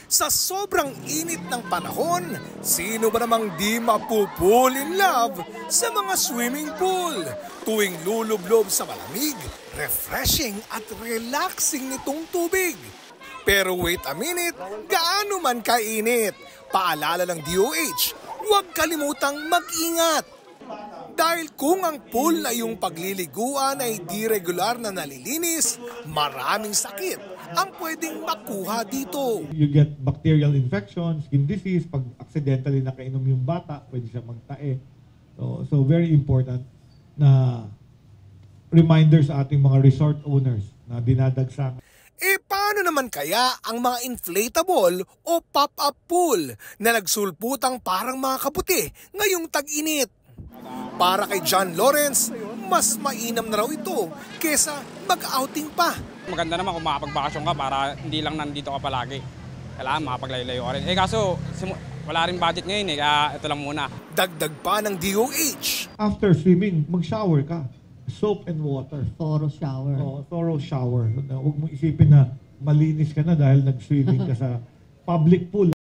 Sa sobrang init ng panahon, sino ba namang di mapupool in love sa mga swimming pool? Tuwing lulublob sa malamig, refreshing at relaxing nitong tubig. Pero wait a minute, gaano man kainit? Paalala ng DOH, huwag kalimutang mag-ingat. Dahil kung ang pool na iyong pagliliguan ay di regular na nalilinis, maraming sakit ang pwedeng makuha dito. You get bacterial infection, skin disease, pag accidentally nakainom yung bata, pwede siya magtae. So very important na reminder sa ating mga resort owners na dinadagsa. Paano naman kaya ang mga inflatable o pop-up pool na nagsulputang parang mga kaputi ngayong tag-init? Para kay John Lawrence, mas mainam na raw ito kesa mag-outing pa. Maganda naman kung makapagbakasyon ka para hindi lang nandito ka palagi. Kailangan makapaglayo-layo ka rin. Kaso wala rin budget ngayon kaya ito lang muna. Dagdag pa ng DOH. After swimming, mag-shower ka. Soap and water. Thorough shower. Thorough shower. Huwag mong isipin na malinis ka na dahil nag-swimming ka sa public pool.